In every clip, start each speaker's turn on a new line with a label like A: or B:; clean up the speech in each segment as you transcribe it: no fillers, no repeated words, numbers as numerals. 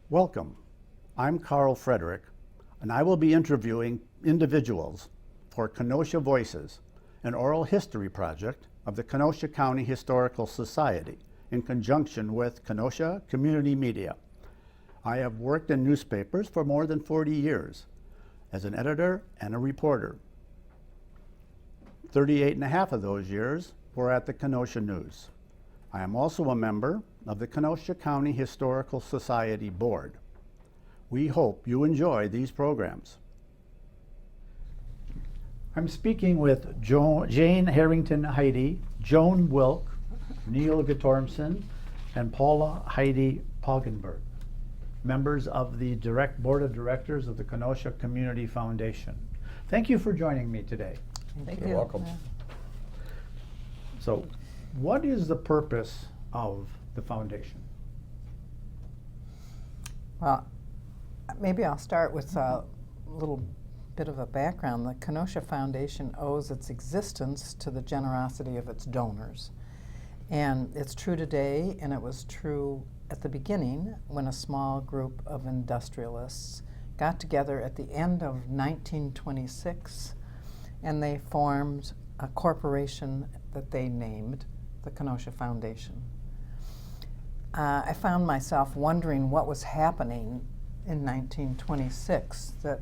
A: Welcome. I'm Carl Frederick, and I will be interviewing individuals for Kenosha Voices, an oral history project of the Kenosha County Historical Society in conjunction with Kenosha Community Media. I have worked in newspapers for more than 40 years as an editor and a reporter. 38 and a half of those years were at the Kenosha News. I am also a member of the Kenosha County Historical Society Board. We hope you enjoy these programs. I'm speaking with Jane Harrington Heidi, Joan Wilk, Neil Guttormson, and Paula Heidi Poggenberg, members of the Board of Directors of the Kenosha Community Foundation. Thank you for joining me today.
B: Thank
C: You're
B: you.
C: welcome.
B: Yeah.
A: So, what is the purpose of the foundation?
B: Well, maybe I'll start with a little bit of a background. The Kenosha Foundation owes its existence to the generosity of its donors. And it's true today, and it was true at the beginning when a small group of industrialists got together at the end of 1926, and they formed a corporation that they named the Kenosha Foundation. I found myself wondering what was happening in 1926 that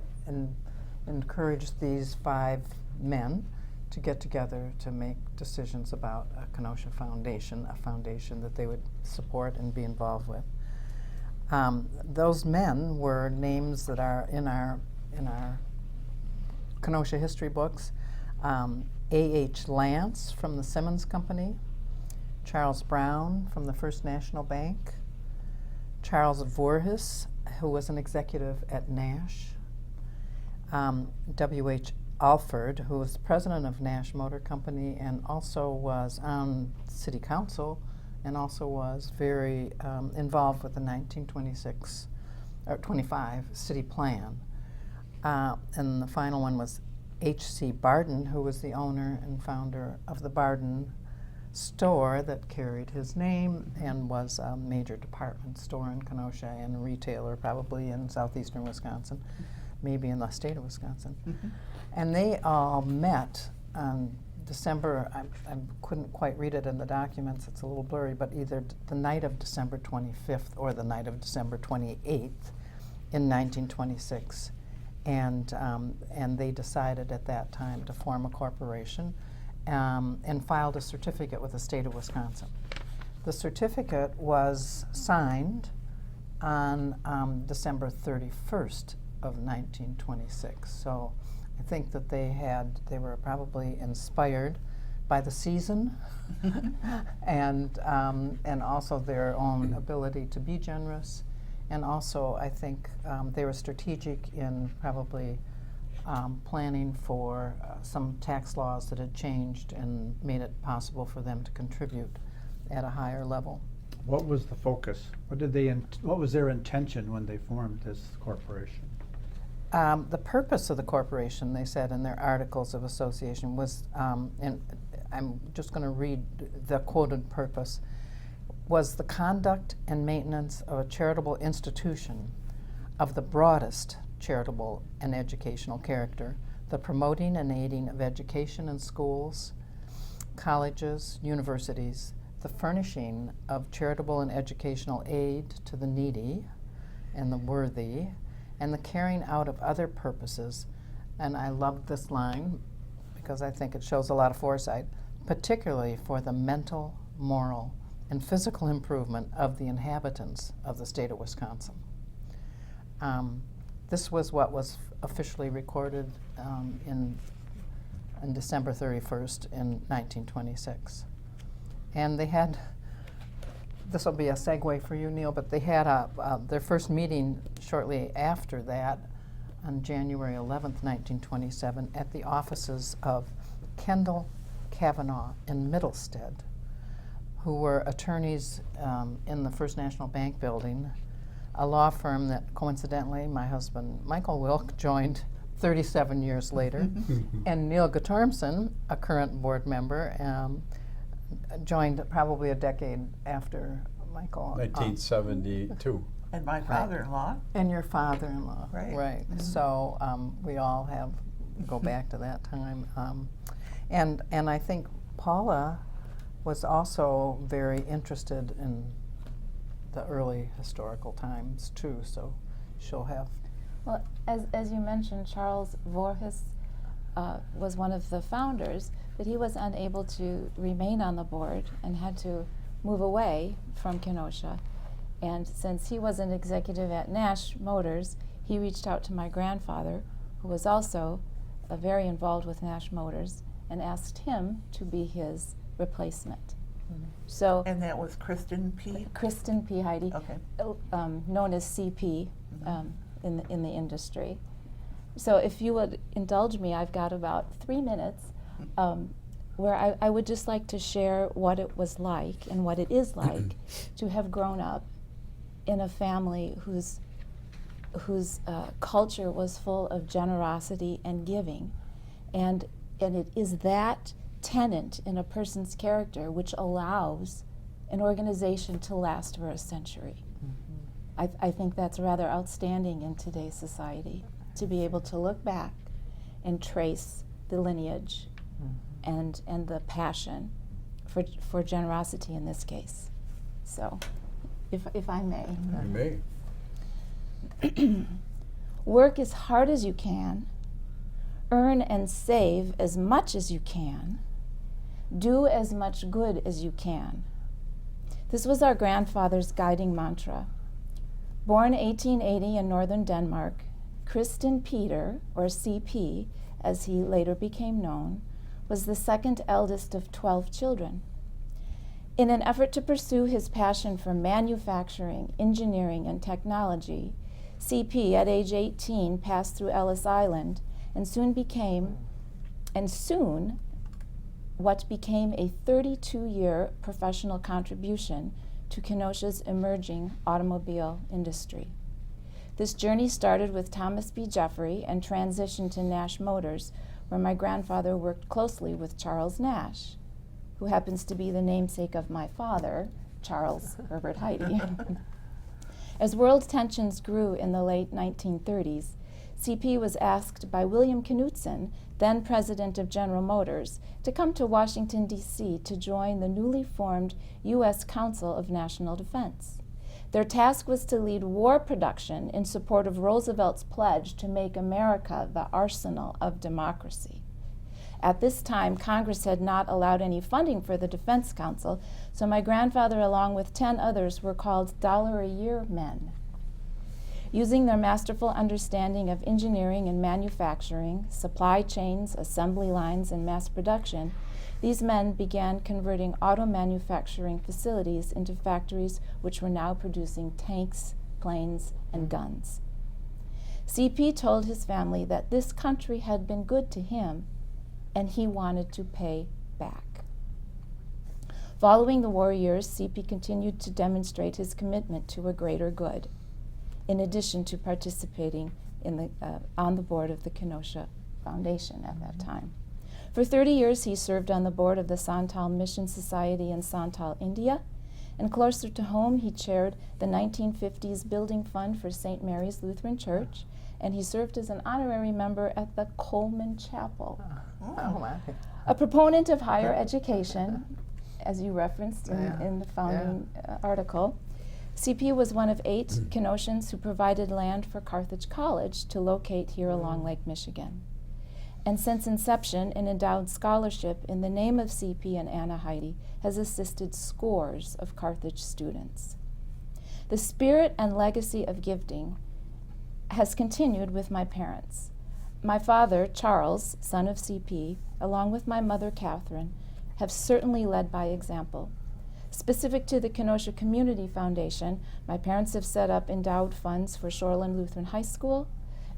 B: encouraged these 5 men to get together to make decisions about a Kenosha Foundation, a foundation that they would support and be involved with. Those men were names that are in our Kenosha history books. A.H. Lance from the Simmons Company, Charles Brown from the First National Bank, Charles Voorhis, who was an executive at Nash, W.H. Alford, who was president of Nash Motor Company and also was on city council and also was very involved with the 1926 or 25 city plan. And the final one was H.C. Barden, who was the owner and founder of the Barden store that carried his name and was a major department store in Kenosha and a retailer probably in southeastern Wisconsin, maybe in the state of Wisconsin.
C: Mm-hmm.
B: And they all met on December, I couldn't quite read it in the documents, it's a little blurry, but either the night of December 25th or the night of December 28th in 1926. And they decided at that time to form a corporation and filed a certificate with the state of Wisconsin. The certificate was signed on December 31st of 1926. So I think that they were probably inspired by the season and also their own ability to be generous. And also, I think they were strategic in probably planning for some tax laws that had changed and made it possible for them to contribute at a higher level.
A: What was the focus? What was their intention when they formed this corporation?
B: The purpose of the corporation, they said in their articles of association, was, and I'm just going to read the quoted purpose, was the conduct and maintenance of a charitable institution of the broadest charitable and educational character, the promoting and aiding of education in schools, colleges, universities, the furnishing of charitable and educational aid to the needy and the worthy, and the carrying out of other purposes. And I loved this line because I think it shows a lot of foresight, particularly for the mental, moral, and physical improvement of the inhabitants of the state of Wisconsin. This was what was officially recorded in December 31st in 1926. And they had, this will be a segue for you, Neil, but they had their first meeting shortly after that on January 11th, 1927 at the offices of Kendall Kavanaugh in Middlestead, who were attorneys in the First National Bank building, a law firm that coincidentally my husband Michael Wilk joined 37 years later, and Neil Guttormson, a current board member, joined probably a decade after Michael.
C: 1972. And my father-in-law.
B: And your father-in-law.
C: Right.
B: Right. So we all go back to that time. And I think Paula was also very interested in the early historical times too, so she'll have.
D: Well, as you mentioned, Charles Voorhis was one of the founders, but he was unable to remain on the board and had to move away from Kenosha. And since he was an executive at Nash Motors, he reached out to my grandfather, who was also very involved with Nash Motors, and asked him to be his replacement. So,
C: And that was Kristen P.
D: Kristen P. Heidi,
C: Okay.
D: known as CP in the industry. So if you would indulge me, I've got about 3 minutes where I would just like to share what it was like and what it is like to have grown up in a family whose culture was full of generosity and giving. And it is that tenet in a person's character which allows an organization to last for a century. I think that's rather outstanding in today's society, to be able to look back and trace the lineage and the passion for generosity in this case. So, if I may.
E: You may.
D: Work as hard as you can, earn and save as much as you can, do as much good as you can. This was our grandfather's guiding mantra. Born 1880 in northern Denmark, Christian Peter, or CP, as he later became known, was the second eldest of 12 children. In an effort to pursue his passion for manufacturing, engineering, and technology, CP, at age 18, passed through Ellis Island and soon what became a 32-year professional contribution to Kenosha's emerging automobile industry. This journey started with Thomas B. Jeffrey and transitioned to Nash Motors, where my grandfather worked closely with Charles Nash, who happens to be the namesake of my father, Charles Herbert Heidi. As world tensions grew in the late 1930s, CP was asked by William Knutson, then president of General Motors, to come to Washington, D.C. to join the newly formed U.S. Council of National Defense. Their task was to lead war production in support of Roosevelt's pledge to make America the arsenal of democracy. At this time, Congress had not allowed any funding for the Defense Council, so my grandfather, along with 10 others, were called dollar-a-year men. Using their masterful understanding of engineering and manufacturing, supply chains, assembly lines, and mass production, these men began converting auto manufacturing facilities into factories which were now producing tanks, planes, and guns. CP told his family that this country had been good to him, and he wanted to pay back. Following the war years, CP continued to demonstrate his commitment to a greater good, in addition to participating on the board of the Kenosha Foundation at that time. For 30 years, he served on the board of the Santal Mission Society in Santal, India, and closer to home, he chaired the 1950s Building Fund for St. Mary's Lutheran Church, and he served as an honorary member at the Coleman Chapel.
B: Oh, my.
D: A proponent of higher education, as you referenced in the founding article, CP was one of 8 Kenoshans who provided land for Carthage College to locate here along Lake Michigan. And since inception, an endowed scholarship in the name of CP and Anna Heidi has assisted scores of Carthage students. The spirit and legacy of gifting has continued with my parents. My father, Charles, son of CP, along with my mother, Catherine, have certainly led by example. Specific to the Kenosha Community Foundation, my parents have set up endowed funds for Shoreland Lutheran High School,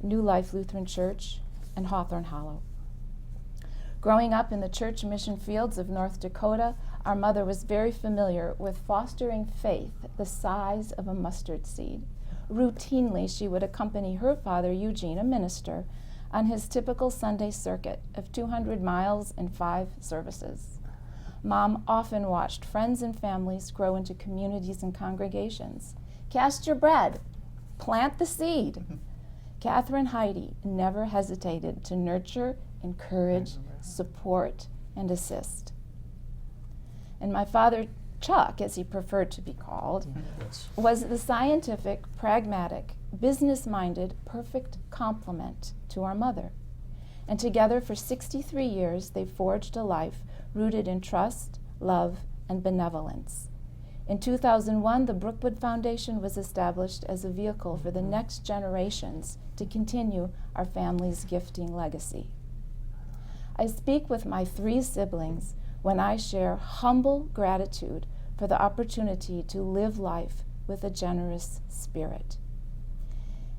D: New Life Lutheran Church, and Hawthorne Hollow. Growing up in the church mission fields of North Dakota, our mother was very familiar with fostering faith the size of a mustard seed. Routinely, she would accompany her father, Eugene, a minister, on his typical Sunday circuit of 200 miles and 5 services. Mom often watched friends and families grow into communities and congregations, cast your bread, plant the seed. Catherine Heidi never hesitated to nurture, encourage, support, and assist. And my father, Chuck, as he preferred to be called,
E: Yes.
D: was the scientific, pragmatic, business-minded, perfect complement to our mother. And together for 63 years, they forged a life rooted in trust, love, and benevolence. In 2001, the Brookwood Foundation was established as a vehicle for the next generations to continue our family's gifting legacy. I speak with my 3 siblings when I share humble gratitude for the opportunity to live life with a generous spirit.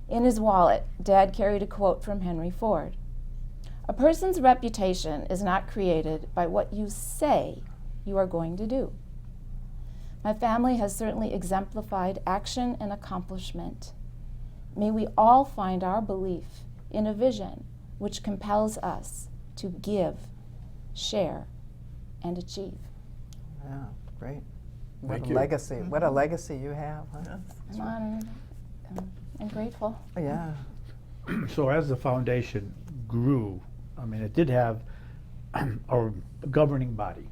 D: In his wallet, Dad carried a quote from Henry Ford. "A person's reputation is not created by what you say you are going to do." My family has certainly exemplified action and accomplishment. May we all find our belief in a vision which compels us to give, share, and achieve.
B: Yeah, great.
E: Thank
B: What a
E: you.
B: legacy. What a legacy you have. Huh?
C: Yes.
D: I'm honored and grateful.
B: Yeah.
A: So as the foundation grew, I mean, it did have a governing body.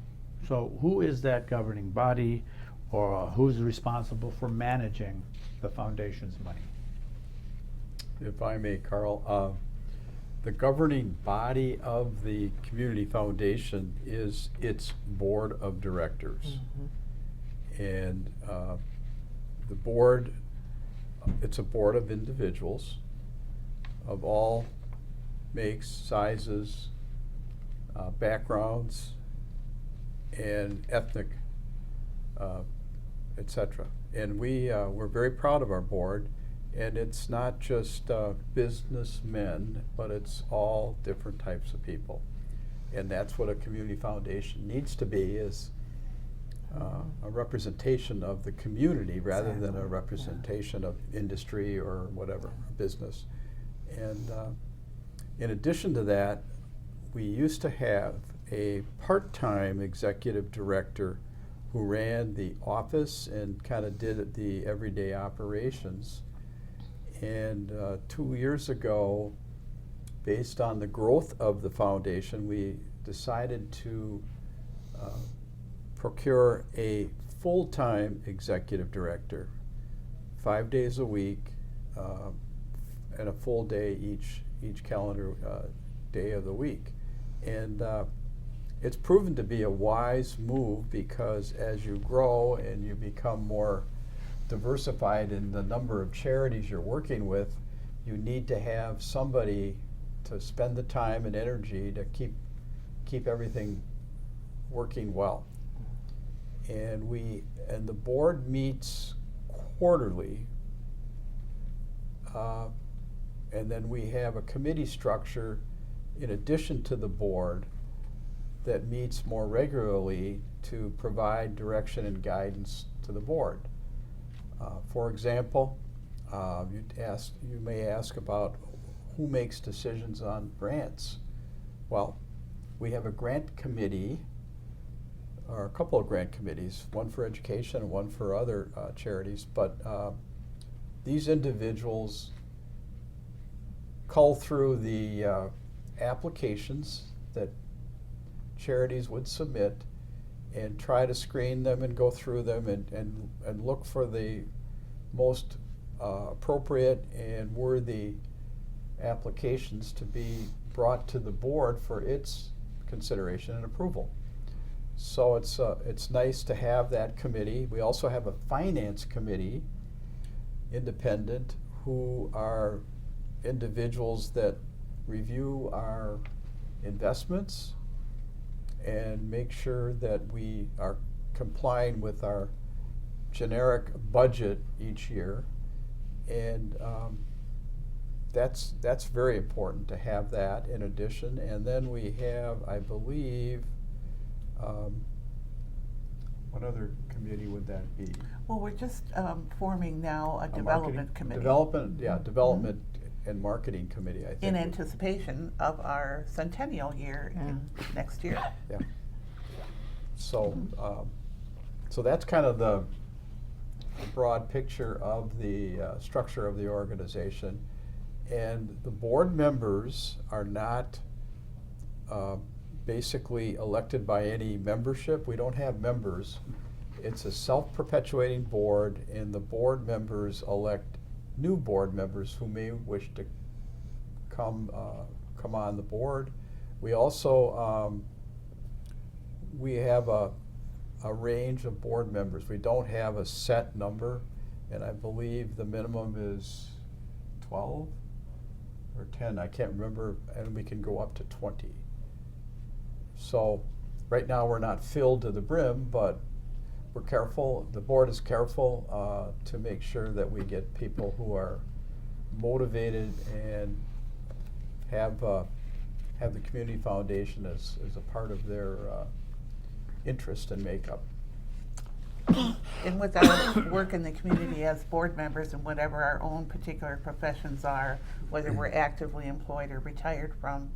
A: So who is that governing body, or who's responsible for managing the foundation's money?
E: If I may, Carl, the governing body of the Community Foundation is its board of directors. And the board, it's a board of individuals of all makes, sizes, backgrounds, and ethnic, etc. And we're very proud of our board, and it's not just businessmen, but it's all different types of people. And that's what a community foundation needs to be, is a representation of the community rather than a representation of industry or whatever, business. And in addition to that, we used to have a part-time executive director who ran the office and kind of did the everyday operations. And 2 years ago, based on the growth of the foundation, we decided to procure a full-time executive director, 5 days a week, and a full day each calendar day of the week. And it's proven to be a wise move, because as you grow and you become more diversified in the number of charities you're working with, you need to have somebody to spend the time and energy to keep everything working well. And the board meets quarterly, and then we have a committee structure in addition to the board that meets more regularly to provide direction and guidance to the board. For example, you may ask about who makes decisions on grants. Well, we have a grant committee, or a couple of grant committees, one for education and one for other charities, but these individuals cull through the applications that charities would submit and try to screen them and go through them and look for the most appropriate and worthy applications to be brought to the board for its consideration and approval. So it's nice to have that committee. We also have a finance committee, independent, who are individuals that review our investments and make sure that we are complying with our generic budget each year. And that's very important to have that in addition. And then we have, I believe, what other committee would that be?
C: Well, we're just forming now a
E: A
C: development
E: marketing-
C: committee
E: Development and marketing committee, I think.
C: in anticipation of our centennial year next year.
E: Yeah. So, so that's kind of the a broad picture of the structure of the organization. And the board members are not basically elected by any membership. We don't have members. It's a self-perpetuating board, and the board members elect new board members who may wish to come on the board. We also we have a range of board members. We don't have a set number, and I believe the minimum is 12 or 10, I can't remember, and we can go up to 20. So right now we're not filled to the brim, but we're careful, the board is careful to make sure that we get people who are motivated and have the Community Foundation as a part of their interest and makeup.
C: And with our work in the community as board members and whatever our own particular professions are, whether we're actively employed or retired from,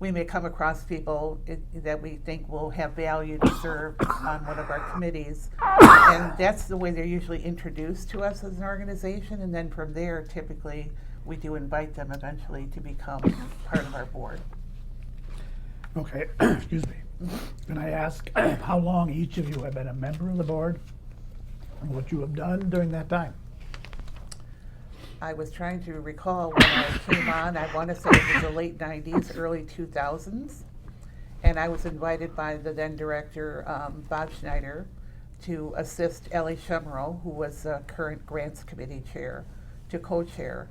C: we may come across people that we think will have value to serve on one of our committees. And that's the way they're usually introduced to us as an organization. And then from there, typically, we do invite them eventually to become part of our board.
F: Okay, excuse me. Can I ask how long each of you have been a member of the board and what you have done during that time?
C: I was trying to recall when I came on, I want to say it was the late 90s, early 2000s. And I was invited by the then director, Bob Schneider, to assist Ellie Shemro, who was the current Grants Committee chair, to co-chair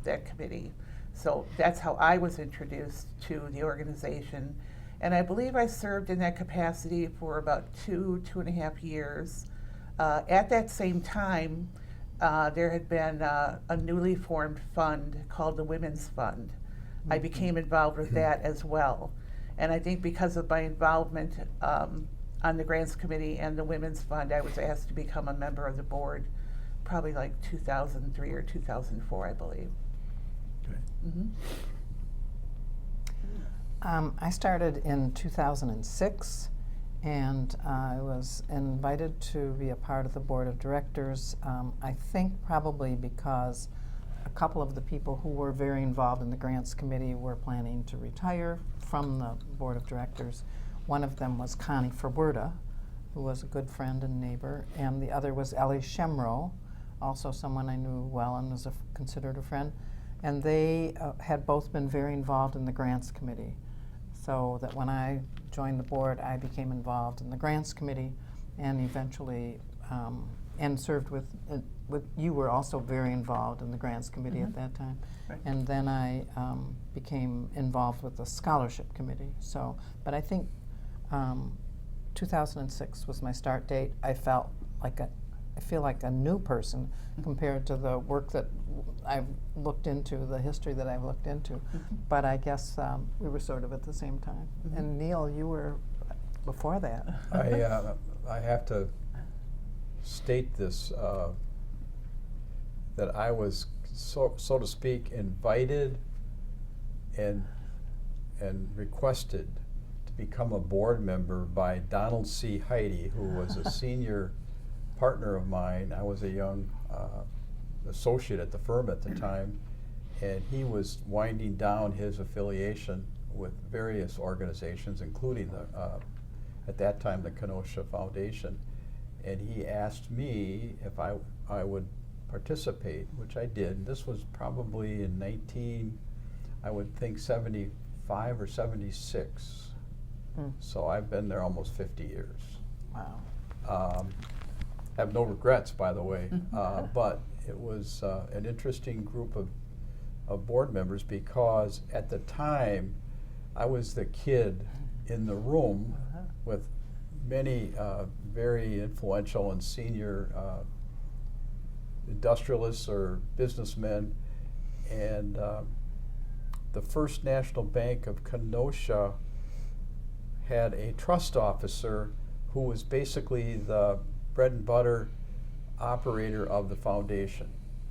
C: that committee. So that's how I was introduced to the organization. And I believe I served in that capacity for about 2.5 years. At that same time, there had been a newly formed fund called the Women's Fund. I became involved with that as well. And I think because of my involvement on the Grants Committee and the Women's Fund, I was asked to become a member of the board probably like 2003 or 2004, I believe.
F: Okay.
B: I started in 2006, and I was invited to be a part of the board of directors. I think probably because a couple of the people who were very involved in the grants committee were planning to retire from the board of directors. One of them was Connie Ferberta, who was a good friend and neighbor, and the other was Ellie Shemro, also someone I knew well and was considered a friend. And they had both been very involved in the grants committee. So that when I joined the board, I became involved in the grants committee, and eventually, and served with. You were also very involved in the grants committee at that time,
C: Right.
B: and then I became involved with the scholarship committee. So, but I think 2006 was my start date. I feel like a new person compared to the work that I've looked into, the history that I've looked into. But I guess we were sort of at the same time. And Neil, you were before that.
E: I have to state this, that I was, so to speak, invited and requested to become a board member by Donald C. Heidi, who was a senior partner of mine. I was a young associate at the firm at the time, and he was winding down his affiliation with various organizations, including the, at that time, the Kenosha Foundation. And he asked me if I would participate, which I did. This was probably in I would think 75 or 76. So I've been there almost 50 years.
B: Wow.
E: Have no regrets, by the way, but it was an interesting group of board members, because at the time I was the kid in the room with many very influential and senior industrialists or businessmen, and the First National Bank of Kenosha had a trust officer who was basically the bread and butter operator of the foundation.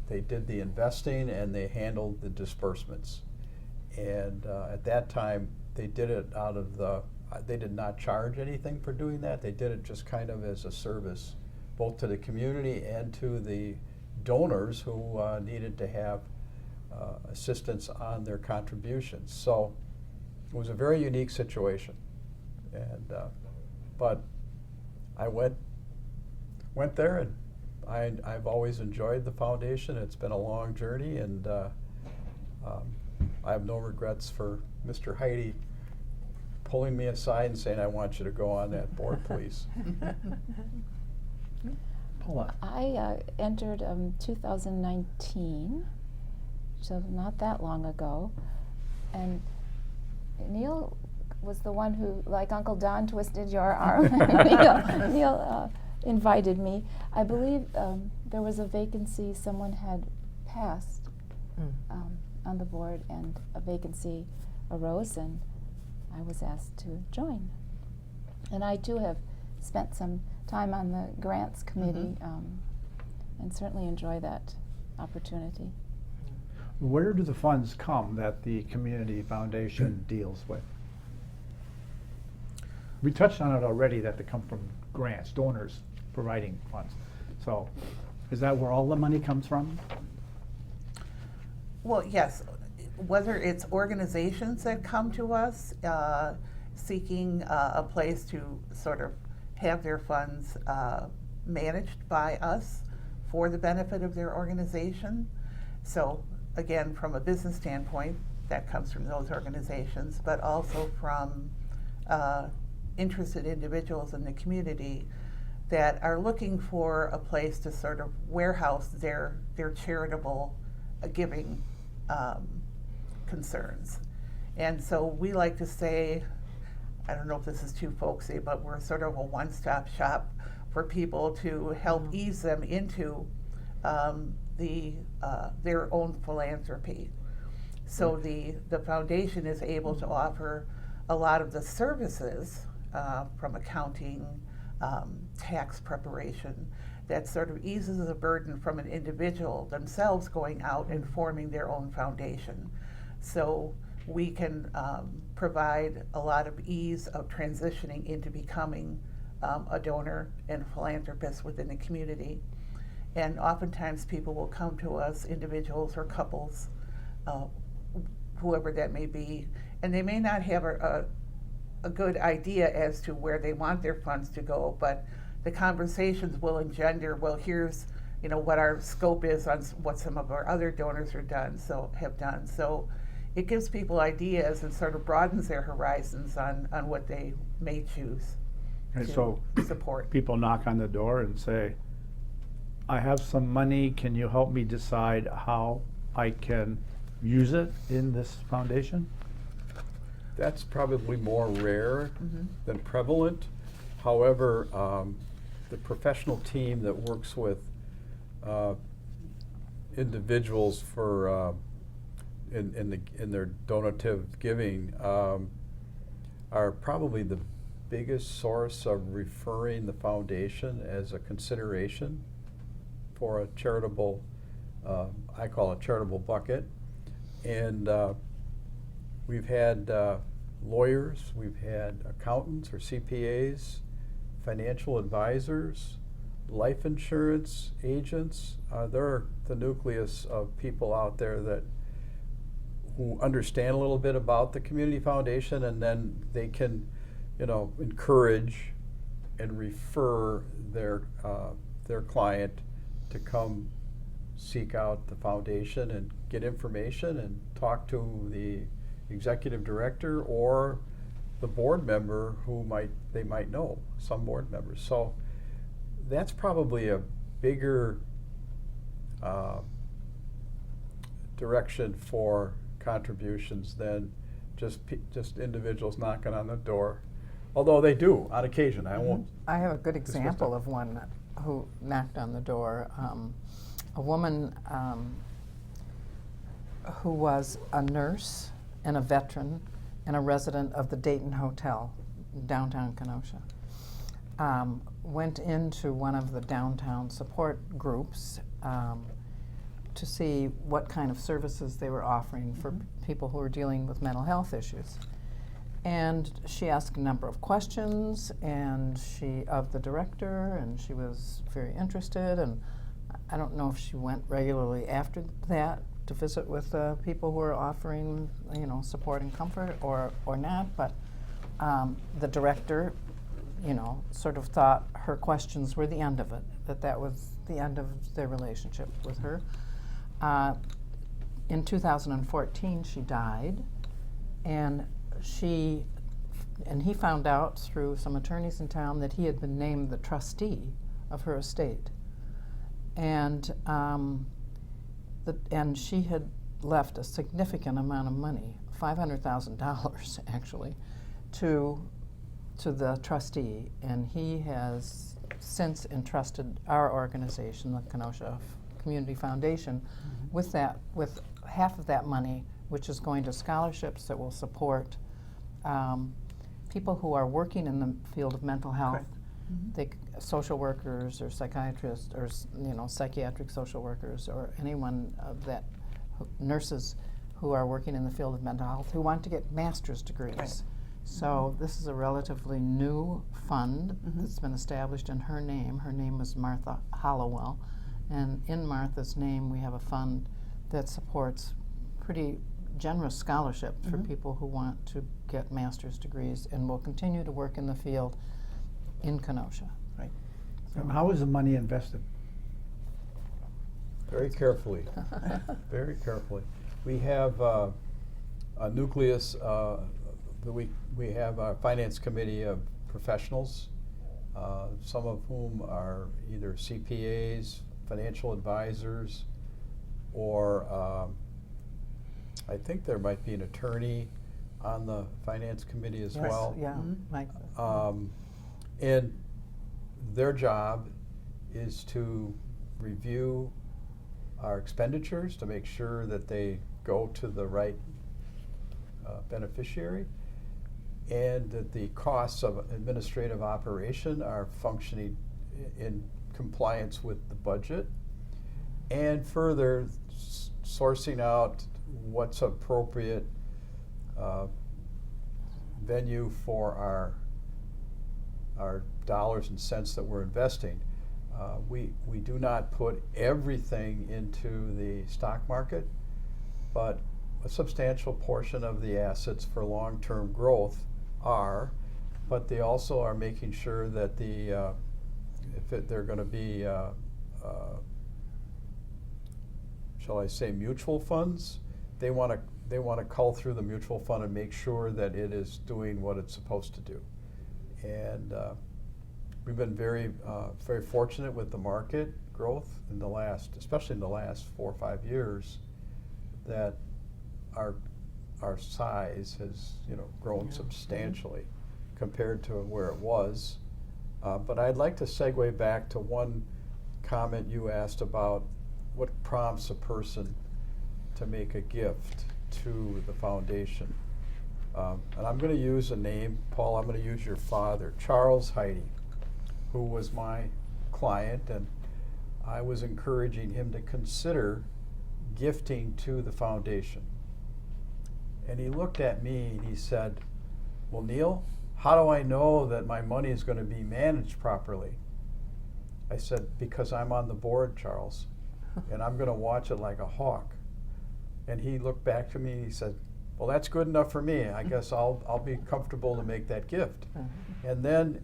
E: They did the investing and they handled the disbursements. And at that time, they did it out of they did not charge anything for doing that. They did it just kind of as a service both to the community and to the donors who needed to have assistance on their contributions. So it was a very unique situation, and but I went there, and I've always enjoyed the foundation. It's been a long journey, and I have no regrets for Mr. Heidi pulling me aside and saying, "I want you to go on that board, please."
F: Paula.
D: I entered 2019, so not that long ago, and Neil was the one who, like Uncle Don, twisted your arm. Neil invited me. I believe there was a vacancy. Someone had passed on the board, and a vacancy arose, and I was asked to join. And I too have spent some time on the grants committee, and certainly enjoy that opportunity.
F: Where do the funds come that the Community Foundation deals with? We touched on it already, that they come from grants, donors providing funds. So is that where all the money comes from?
C: Well, yes, whether it's organizations that come to us seeking a place to sort of have their funds managed by us for the benefit of their organization. So again, from a business standpoint, that comes from those organizations, but also from interested individuals in the community that are looking for a place to sort of warehouse their charitable giving concerns. And so we like to say, I don't know if this is too folksy, but we're sort of a one-stop shop for people to help ease them into their own philanthropy. So the foundation is able to offer a lot of the services from accounting, tax preparation, that sort of eases the burden from an individual themselves going out and forming their own foundation. So we can provide a lot of ease of transitioning into becoming a donor and philanthropist within the community. And oftentimes people will come to us, individuals or couples, whoever that may be, and they may not have a good idea as to where they want their funds to go, but the conversations will engender, well, here's what our scope is on what some of our other donors have done. So it gives people ideas and sort of broadens their horizons on what they may choose
F: And
C: to
F: so
C: support.
F: people knock on the door and say, I have some money, can you help me decide how I can use it in this foundation?
E: That's probably more rare than prevalent. However, the professional team that works with individuals for in their donative giving are probably the biggest source of referring the foundation as a consideration for a charitable, I call it charitable bucket. And we've had lawyers, we've had accountants or CPAs, financial advisors, life insurance agents. They're the nucleus of people out there that who understand a little bit about the community foundation, and then they can, encourage and refer their client to come seek out the foundation and get information and talk to the executive director or the board member who they might know, some board members. So that's probably a bigger direction for contributions than just individuals knocking on the door, although they do on occasion. I won't.
B: I have a good
E: dismiss
B: example
E: that.
B: of one who knocked on the door. A woman who was a nurse and a veteran and a resident of the Dayton Hotel, downtown Kenosha, went into one of the downtown support groups to see what kind of services they were offering for people who were dealing with mental health issues. And she asked a number of questions of the director, and she was very interested. And I don't know if she went regularly after that to visit with people who were offering, support and comfort or not. But the director, sort of thought her questions were the end of it, that was the end of their relationship with her. In 2014, she died, and he found out through some attorneys in town that he had been named the trustee of her estate, and she had left a significant amount of money, $500,000 actually, to the trustee, and he has since entrusted our organization, the Kenosha Community Foundation, with half of that money, which is going to scholarships that will support people who are working in the field of mental health, social workers or psychiatrists or psychiatric social workers or anyone nurses who are working in the field of mental health who want to get master's degrees.
C: Right.
B: So this is a relatively new fund that's been established in her name. Her name is Martha Hollowell, and in Martha's name we have a fund that supports pretty generous scholarships for people who want to get master's degrees and will continue to work in the field in Kenosha.
C: Right.
A: And how is the money invested?
E: Very carefully, very carefully. We have a nucleus. We have a finance committee of professionals, some of whom are either CPAs, financial advisors, or I think there might be an attorney on the finance committee as well.
B: Yeah, Mike.
E: And their job is to review our expenditures to make sure that they go to the right beneficiary, and that the costs of administrative operation are functioning in compliance with the budget, and further sourcing out what's appropriate venue for our dollars and cents that we're investing. We do not put everything into the stock market, but a substantial portion of the assets for long-term growth are, but they also are making sure that they're going to be, shall I say, mutual funds. They want to cull through the mutual fund and make sure that it is doing what it's supposed to do. And we've been very fortunate with the market growth especially in the last 4 or 5 years, that our size has grown substantially compared to where it was. But I'd like to segue back to one comment you asked about what prompts a person to make a gift to the foundation. And I'm going to use a name, Paul, I'm going to use your father, Charles Heidi, who was my client, and I was encouraging him to consider gifting to the foundation. And he looked at me and he said, "Well, Neil, how do I know that my money is going to be managed properly?" I said, "Because I'm on the board, Charles, and I'm going to watch it like a hawk." And he looked back to me and he said, "Well, that's good enough for me. I guess I'll be comfortable to make that gift." And then,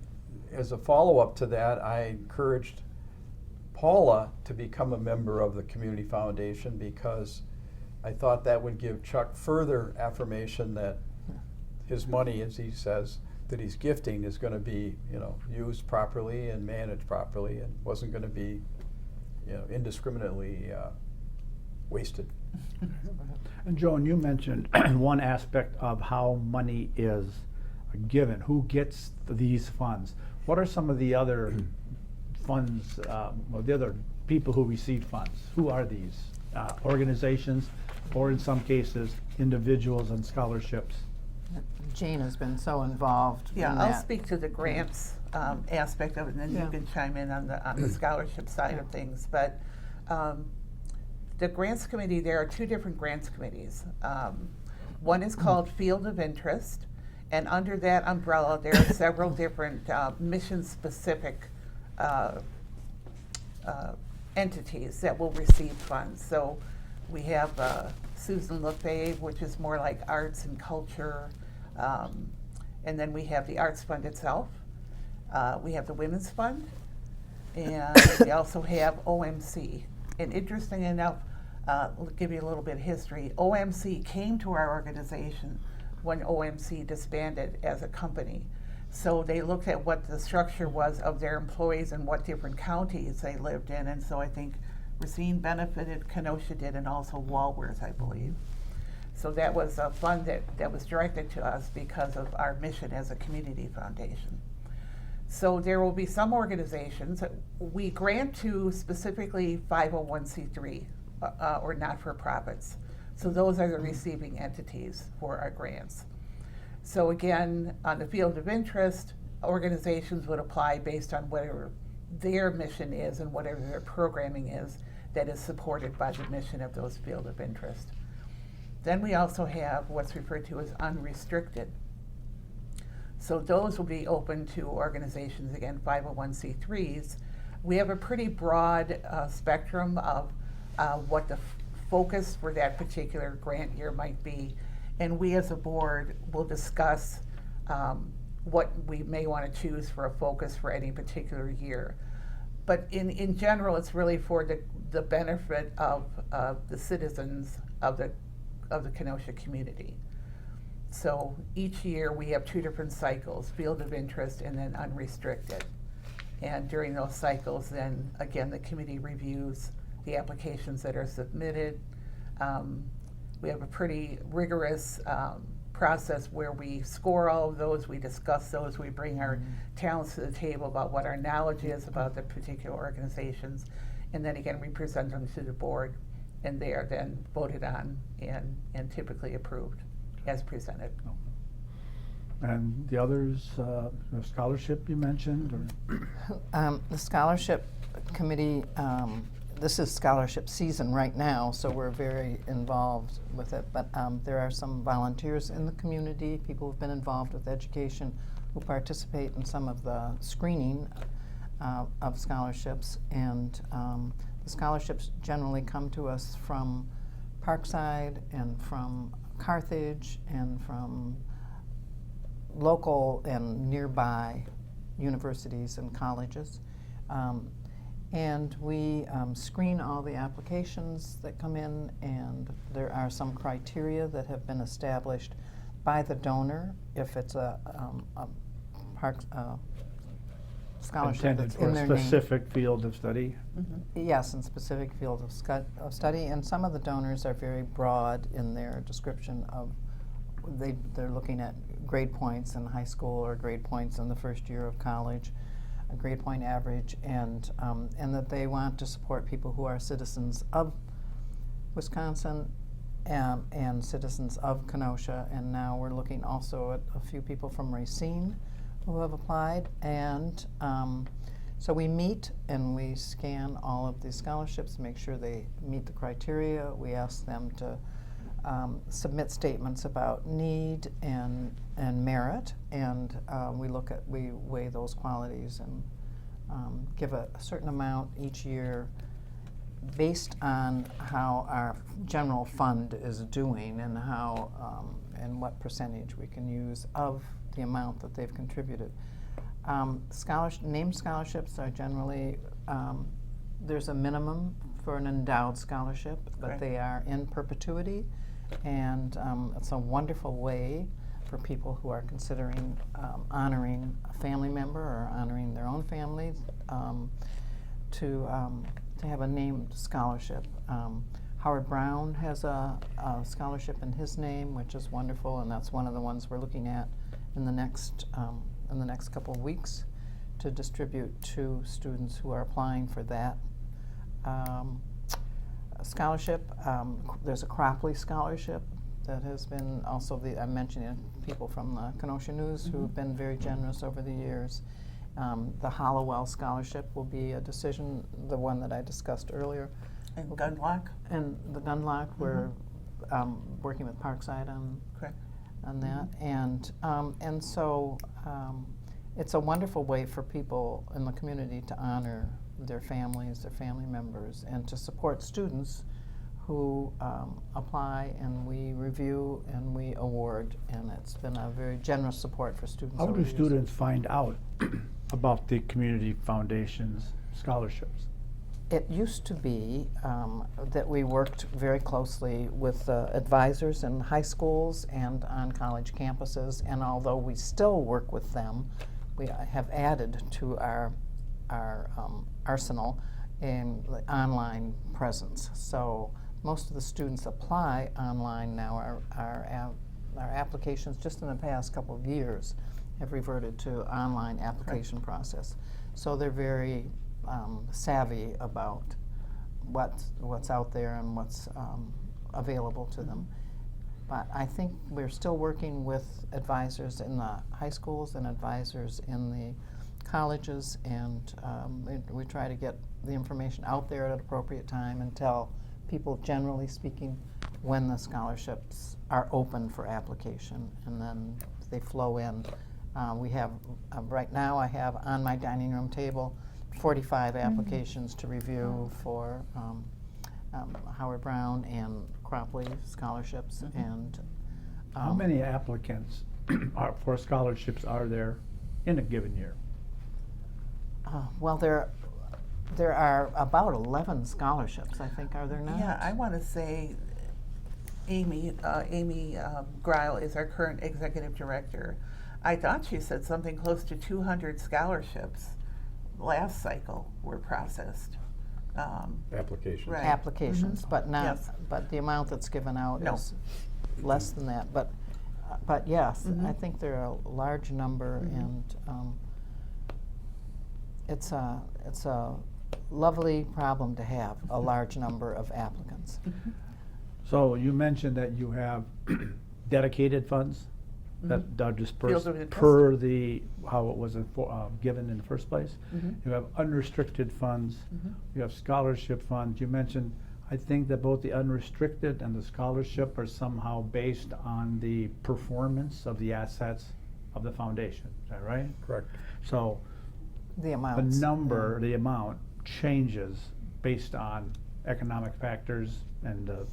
E: as a follow-up to that, I encouraged Paula to become a member of the Community Foundation, because I thought that would give Chuck further affirmation that his money, as he says, that he's gifting is going to be, used properly and managed properly, and wasn't going to be, indiscriminately wasted.
A: And Joan, you mentioned one aspect of how money is given. Who gets these funds? What are some of the other funds, or the other people who receive funds? Who are these? Organizations, or in some cases, individuals and scholarships?
B: Jean has been so involved in that.
C: Yeah, I'll speak to the grants aspect of it, and then you can chime in on the scholarship side of things. But the grants committee, there are two different grants committees. One is called Field of Interest, And under that umbrella, there are several different mission-specific entities that will receive funds. So we have Susan LaFave, which is more like arts and culture. And then we have the Arts Fund itself. We have the Women's Fund. And we also have OMC. And interesting enough, I'll give you a little bit of history. OMC came to our organization when OMC disbanded as a company. So they looked at what the structure was of their employees and what different counties they lived in. And so I think Racine benefited, Kenosha did, and also Walworth, I believe. So that was a fund that was directed to us because of our mission as a community foundation. So there will be some organizations that we grant to, specifically 501c3 or not-for-profits. So those are the receiving entities for our grants. So again, on the field of interest, organizations would apply based on whatever their mission is and whatever their programming is that is supported by the mission of those field of interest. Then we also have what's referred to as unrestricted. So those will be open to organizations, again, 501c3s. We have a pretty broad spectrum of what the focus for that particular grant year might be. And we as a board will discuss what we may want to choose for a focus for any particular year. But in general, it's really for the benefit of the citizens of the Kenosha community. So each year we have two different cycles, field of interest and then unrestricted. And during those cycles, then again, the committee reviews the applications that are submitted. We have a pretty rigorous process where we score all of those, we discuss those, we bring our talents to the table about what our knowledge is about the particular organizations, and then again we present them to the board, and they are then voted on and typically approved as presented.
A: And the others, the scholarship you mentioned, or?
B: The scholarship committee, this is scholarship season right now, so we're very involved with it. But there are some volunteers in the community, people who've been involved with education, who participate in some of the screening of scholarships. And the scholarships generally come to us from Parkside and from Carthage and from local and nearby universities and colleges. And we screen all the applications that come in, and there are some criteria that have been established by the donor if it's a scholarship
A: Intended
B: that's
A: for
B: in
A: a
B: their name.
A: specific field of study?
B: Yes, in specific field of study, and some of the donors are very broad in their description of, they're looking at grade points in high school or grade points in the first year of college, a grade point average, and that they want to support people who are citizens of Wisconsin and citizens of Kenosha. And now we're looking also at a few people from Racine who have applied. And so we meet and we scan all of these scholarships, make sure they meet the criteria. We ask them to submit statements about need and merit, and we weigh those qualities and give a certain amount each year based on how our general fund is doing and how and what percentage we can use of the amount that they've contributed. Named scholarships are generally, there's a minimum for an endowed scholarship, but
C: Right.
B: they are in perpetuity, and it's a wonderful way for people who are considering honoring a family member or honoring their own family to have a named scholarship. Howard Brown has a scholarship in his name, which is wonderful, and that's one of the ones we're looking at in the next couple of weeks to distribute to students who are applying for that scholarship. There's a Cropley scholarship that has been also I'm mentioning people from the Kenosha News who have been very generous over the years. The Hollowell scholarship will be a decision, the one that I discussed earlier.
C: And Gunlock?
B: And the Gunlock, we're working with Parkside on.
C: Correct.
B: on that. And so it's a wonderful way for people in the community to honor their families, their family members, and to support students who apply, and we review and we award, and it's been a very generous support for students.
F: How
B: over
F: do
B: the years.
F: students find out about the community foundation's scholarships?
B: It used to be that we worked very closely with advisors in high schools and on college campuses, and although we still work with them, we have added to our arsenal in the online presence. So most of the students apply online now. Our applications just in the past couple of years have reverted to online application process. So they're very savvy about what's out there and what's available to them. But I think we're still working with advisors in the high schools and advisors in the colleges, and we try to get the information out there at an appropriate time and tell people, generally speaking, when the scholarships are open for application, and then they flow in. We have, right now I have on my dining room table 45 applications to review for Howard Brown and Cropley scholarships. And
F: How many applicants for scholarships are there in a given year?
B: well, there are about 11 scholarships, I think, are there not?
C: Yeah, I want to say Amy Greil is our current executive director. I thought she said something close to 200 scholarships last cycle were processed.
E: Applications.
C: Right.
B: Applications, but not,
C: Yes.
B: but the amount that's given out
C: No.
B: is less than that. But yes, I think there are a large number, and it's a lovely problem to have, a large number of applicants.
F: So you mentioned that you have dedicated funds that are dispersed
C: Field of interest.
F: per the, how it was given in the first place.
C: Mhm.
F: You have unrestricted funds, you have scholarship funds. You mentioned, I think that both the unrestricted and the scholarship are somehow based on the performance of the assets of the foundation, is that right?
E: Correct.
F: So
B: The
F: the
B: amounts.
F: number, the amount changes based on economic factors and the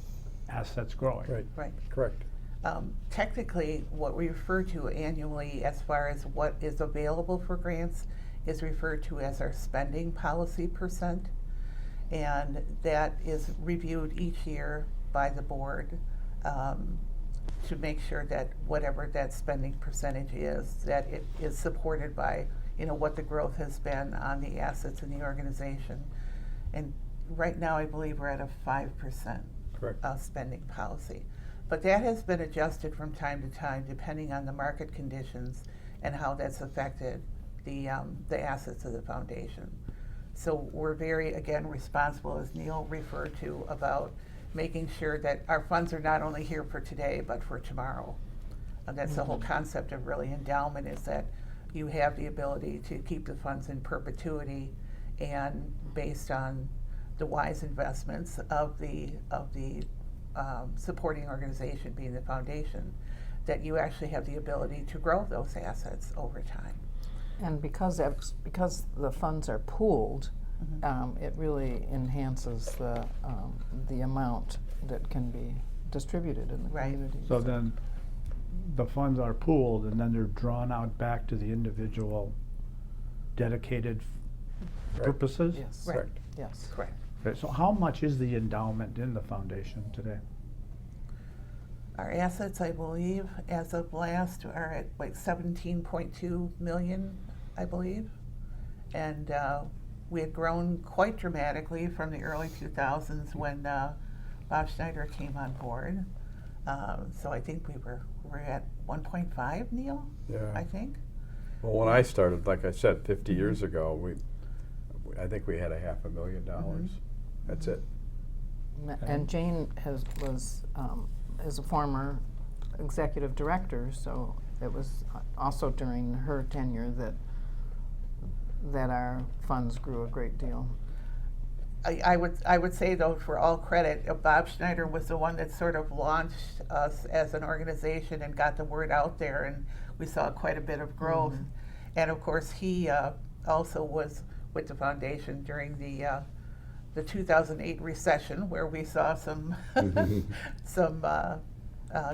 F: assets growing.
E: Right.
C: Right.
E: Correct.
C: Technically, what we refer to annually as far as what is available for grants is referred to as our spending policy percent. And that is reviewed each year by the board to make sure that whatever that spending percentage is, that it is supported by, what the growth has been on the assets in the organization. And right now, I believe we're at a 5%
E: Correct.
C: spending policy. But that has been adjusted from time to time depending on the market conditions and how that's affected the assets of the foundation. So we're very, again, responsible, as Neil referred to, about making sure that our funds are not only here for today, but for tomorrow. And that's the whole concept of really endowment, is that you have the ability to keep the funds in perpetuity, and based on the wise investments of the supporting organization, being the foundation, that you actually have the ability to grow those assets over time.
B: And because the funds are pooled, it really enhances the amount that can be distributed in the
C: Right.
B: community.
F: So then the funds are pooled and then they're drawn out back to the individual dedicated
E: Right.
F: purposes?
B: Yes.
C: Right.
E: Correct.
B: Yes.
C: Correct.
F: Okay, so how much is the endowment in the foundation today?
C: Our assets, I believe, as of last, are at like 17.2 million, I believe. And we had grown quite dramatically from the early 2000s when Bob Schneider came on board. So I think we're at 1.5, Neil,
E: Yeah.
C: I think.
E: Well, when I started, like I said, 50 years ago, I think we had a $500,000. That's it.
B: And Jane is a former executive director, so it was also during her tenure that our funds grew a great deal.
C: I would say though, for all credit, Bob Schneider was the one that sort of launched us as an organization and got the word out there, and we saw quite a bit of growth. And of course, he also was with the foundation during the 2008 recession, where we saw some some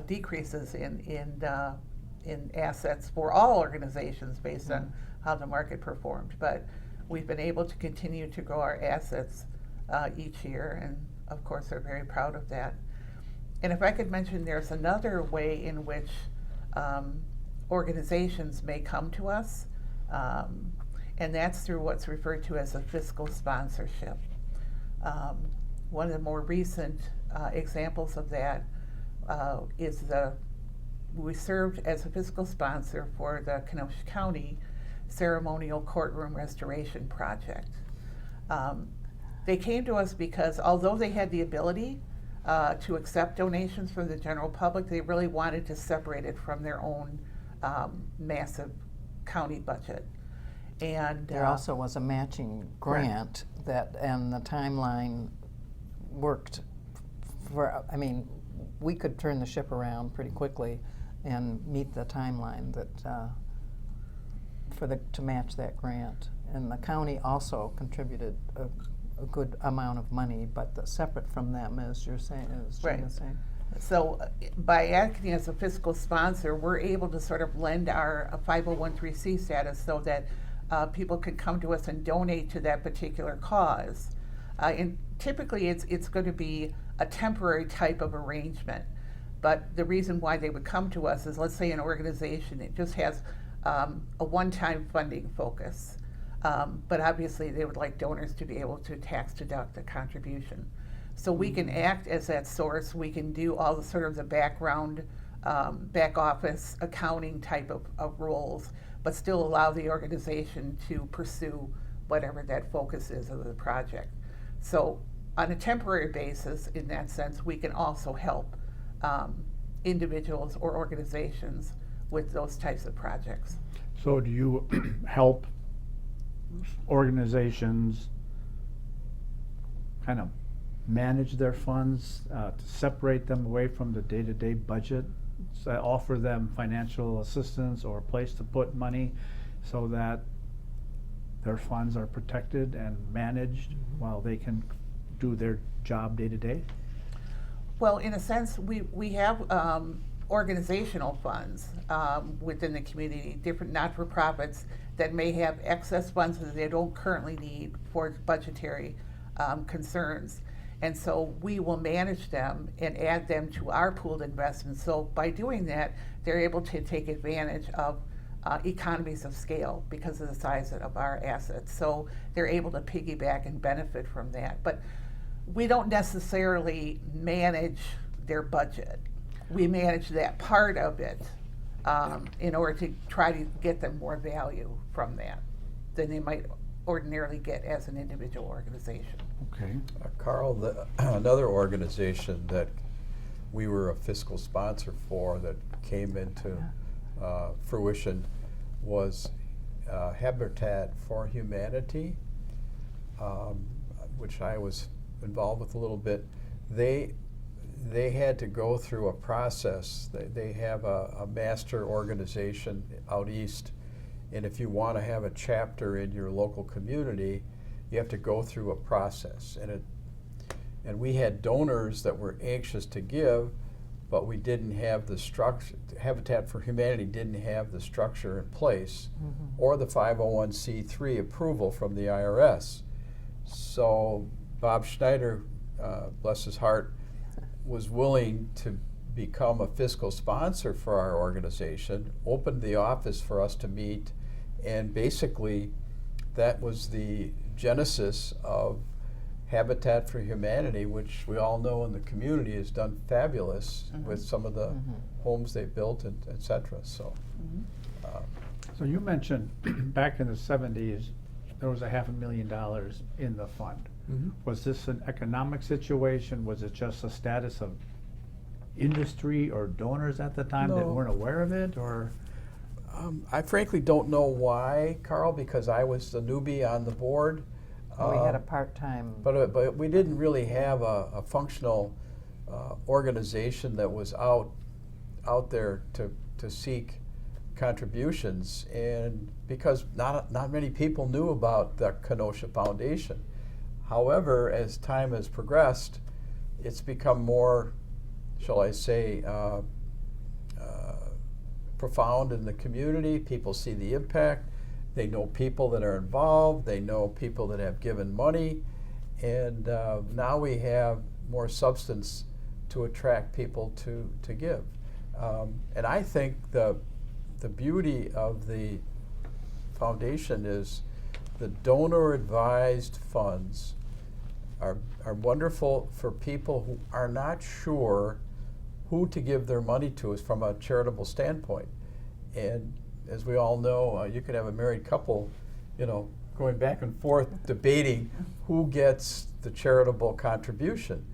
C: decreases in assets for all organizations based on how the market performed. But we've been able to continue to grow our assets each year, and of course are very proud of that. And if I could mention, there's another way in which organizations may come to us, and that's through what's referred to as a fiscal sponsorship. One of the more recent examples of that is we served as a fiscal sponsor for the Kenosha County Ceremonial Courtroom Restoration Project. They came to us because although they had the ability to accept donations from the general public, they really wanted to separate it from their own massive county budget. And
B: There also was a matching grant that, and the timeline worked for, I mean, we could turn the ship around pretty quickly and meet the timeline that to match that grant. And the county also contributed a good amount of money, but separate from them, as you're saying, as Gina's
C: Right.
B: saying.
C: So by acting as a fiscal sponsor, we're able to sort of lend our 501(c) status so that people could come to us and donate to that particular cause. And typically it's going to be a temporary type of arrangement. But the reason why they would come to us is, let's say an organization, it just has a one-time funding focus. But obviously they would like donors to be able to tax deduct the contribution. So we can act as that source. We can do all the sort of the background, back office accounting type of roles, but still allow the organization to pursue whatever that focus is of the project. So on a temporary basis, in that sense, we can also help individuals or organizations with those types of projects.
F: So do you help organizations kind of manage their funds, to separate them away from the day-to-day budget, offer them financial assistance or a place to put money so that their funds are protected and managed while they can do their job day-to-day?
C: Well, in a sense, we have organizational funds within the community, different not-for-profits that may have excess funds that they don't currently need for budgetary concerns. And so we will manage them and add them to our pooled investments. So by doing that, they're able to take advantage of economies of scale because of the size of our assets. So they're able to piggyback and benefit from that. But we don't necessarily manage their budget. We manage that part of it in order to try to get them more value from that than they might ordinarily get as an individual organization.
F: Okay.
E: Carl, another organization that we were a fiscal sponsor for that came into fruition was Habitat for Humanity, which I was involved with a little bit. They had to go through a process. They have a master organization out east, and if you want to have a chapter in your local community, you have to go through a process. And we had donors that were anxious to give, but we didn't have the structure. Habitat for Humanity didn't have the structure in place or the 501(c)(3) approval from the IRS. So Bob Schneider, bless his heart, was willing to become a fiscal sponsor for our organization, opened the office for us to meet, and basically that was the genesis of Habitat for Humanity, which we all know in the community has done fabulous with some of the homes they built, and et cetera. So,
F: So you mentioned back in the 70s, there was $500,000 in the fund. Was this an economic situation? Was it just a status of industry or donors at the time that
E: No.
F: weren't aware of it, or?
E: I frankly don't know why, Carl, because I was the newbie on the board.
B: We had a part-time.
E: But we didn't really have a functional organization that was out there to seek contributions, and because not many people knew about the Kenosha Foundation. However, as time has progressed, it's become more, shall I say, profound in the community. People see the impact. They know people that are involved. They know people that have given money. And now we have more substance to attract people to give. And I think the beauty of the foundation is the donor-advised funds are wonderful for people who are not sure who to give their money to is from a charitable standpoint. And as we all know, you could have a married couple, going back and forth debating who gets the charitable contribution.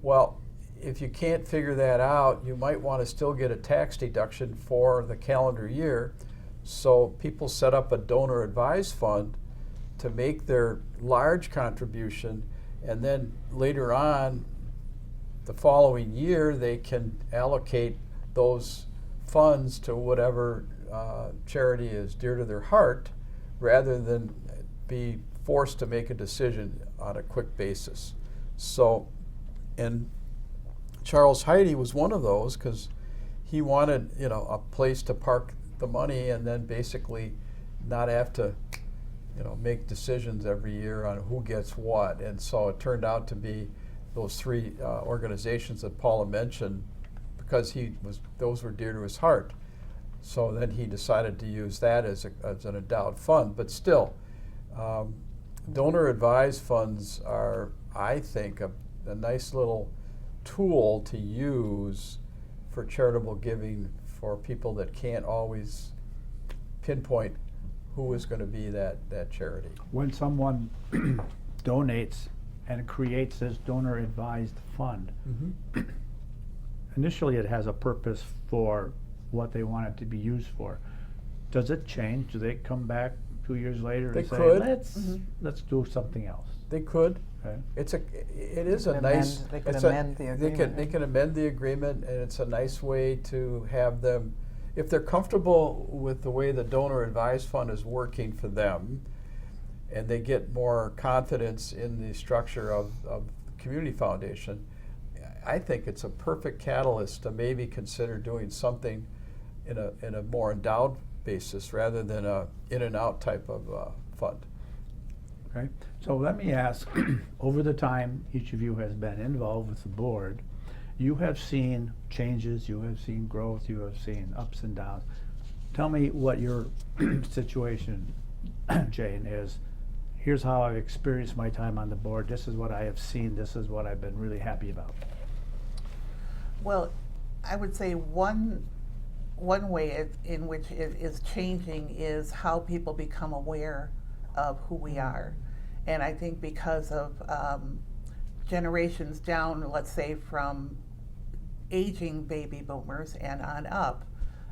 E: Well, if you can't figure that out, you might want to still get a tax deduction for the calendar year. So people set up a donor advised fund to make their large contribution, and then later on, the following year, they can allocate those funds to whatever charity is dear to their heart, rather than be forced to make a decision on a quick basis. So, and Charles Heide was one of those, because he wanted, a place to park the money and then basically not have to, make decisions every year on who gets what. And so it turned out to be those three organizations that Paula mentioned, because those were dear to his heart. So then he decided to use that as an endowed fund. But still, donor advised funds are, I think, a nice little tool to use for charitable giving for people that can't always pinpoint who is going to be that charity.
F: When someone donates and creates this donor advised fund, initially it has a purpose for what they want it to be used for. Does it change? Do they come back 2 years later
E: They
F: and say,
E: could.
F: let's do something else?
E: They could.
F: Okay.
E: It is a
B: They
E: nice.
B: could amend the agreement.
E: They can amend the agreement, and it's a nice way to have them, if they're comfortable with the way the donor advised fund is working for them, and they get more confidence in the structure of the community foundation, I think it's a perfect catalyst to maybe consider doing something in a more endowed basis rather than a in and out type of fund.
F: Okay, so let me ask, over the time each of you has been involved with the board, you have seen changes, you have seen growth, you have seen ups and downs. Tell me what your situation, Jane, is. Here's how I've experienced my time on the board. This is what I have seen. This is what I've been really happy about.
C: Well, I would say one way in which it is changing is how people become aware of who we are. And I think because of generations down, let's say from aging baby boomers and on up,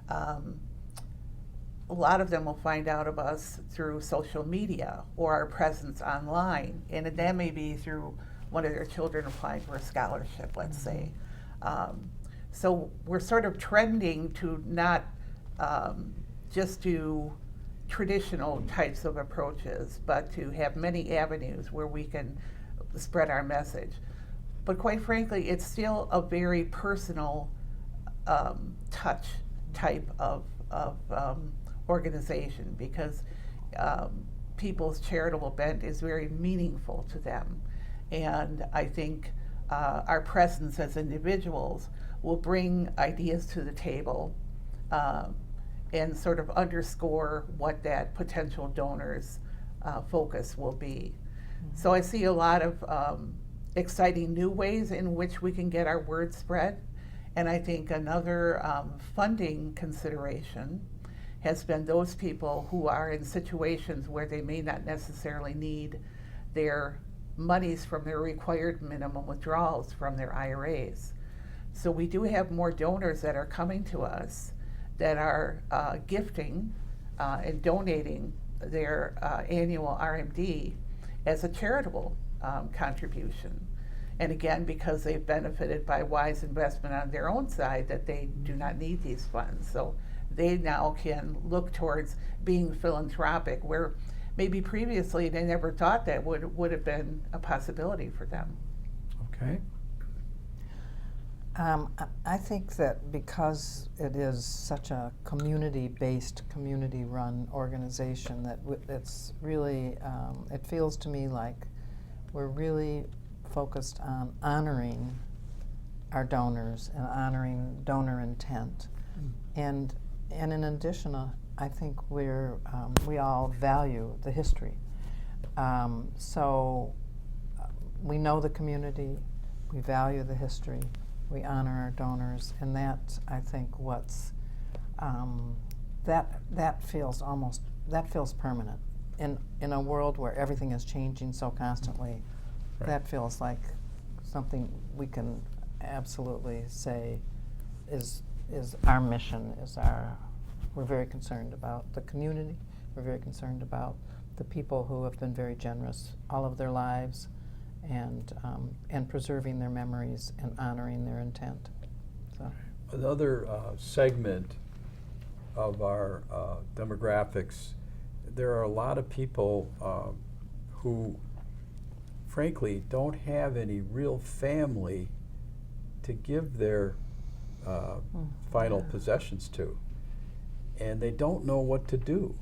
C: a lot of them will find out of us through social media or our presence online. And that may be through one of their children applying for a scholarship, let's say. So we're sort of trending to not just do traditional types of approaches, but to have many avenues where we can spread our message. But quite frankly, it's still a very personal touch type of organization, because people's charitable bent is very meaningful to them. And I think our presence as individuals will bring ideas to the table and sort of underscore what that potential donor's focus will be. So I see a lot of exciting new ways in which we can get our word spread. And I think another funding consideration has been those people who are in situations where they may not necessarily need their monies from their required minimum withdrawals from their IRAs. So we do have more donors that are coming to us that are gifting and donating their annual RMD, as a charitable contribution. And again, because they've benefited by wise investment on their own side, that they do not need these funds. So they now can look towards being philanthropic, where maybe previously they never thought that would have been a possibility for them.
F: Okay.
B: I think that because it is such a community-based, community-run organization, that it's really, it feels to me like we're really focused on honoring our donors and honoring donor intent. And in addition, I think we all value the history. So we know the community, we value the history, we honor our donors, and that, I think, that feels permanent. In a world where everything is changing so constantly,
F: Right.
B: that feels like something we can absolutely say is our mission, we're very concerned about the community, we're very concerned about the people who have been very generous all of their lives, and preserving their memories and honoring their intent. So.
E: Another segment of our demographics, there are a lot of people who frankly don't have any real family to give their final possessions to, and they don't know what to do.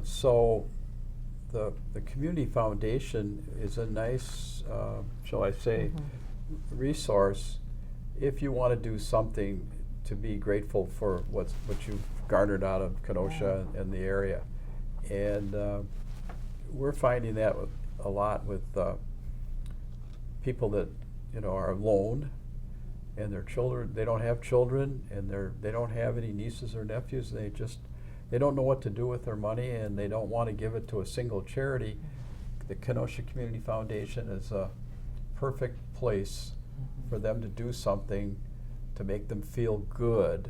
E: So the Community Foundation is a nice, shall I say, resource if you want to do something to be grateful for what you've garnered out of Kenosha and the area. And we're finding that a lot with people that are alone, and their children, they don't have children, and they don't have any nieces or nephews. They don't know what to do with their money, and they don't want to give it to a single charity. The Kenosha Community Foundation is a perfect place for them to do something to make them feel good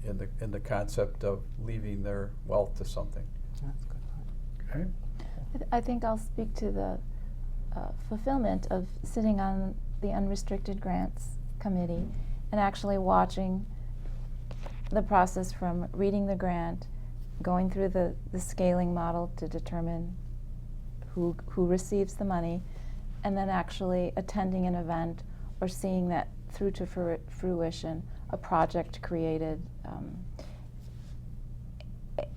E: in the concept of leaving their wealth to something.
B: That's a good point.
F: Okay.
D: I think I'll speak to the fulfillment of sitting on the Unrestricted Grants Committee and actually watching the process from reading the grant, going through the scaling model to determine who receives the money, and then actually attending an event or seeing that through to fruition, a project created,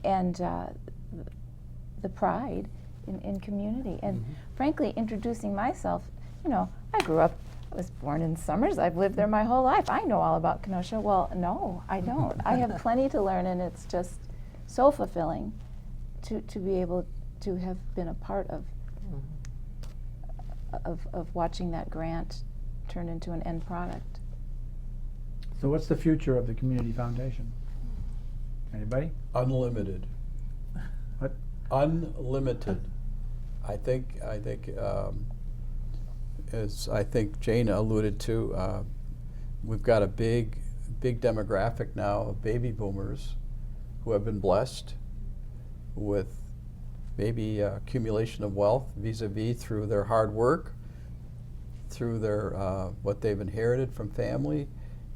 D: and the pride in community. And frankly, introducing myself, I was born in Summers. I've lived there my whole life. I know all about Kenosha. Well, no, I don't. I have plenty to learn, and it's just so fulfilling to be able to have been a part of watching that grant turn into an end product.
F: So what's the future of the Community Foundation? Anybody?
E: Unlimited.
F: What?
E: Unlimited. I think as I think Jana alluded to, we've got a big demographic now of baby boomers who have been blessed with maybe accumulation of wealth vis-a-vis through their hard work, through their what they've inherited from family,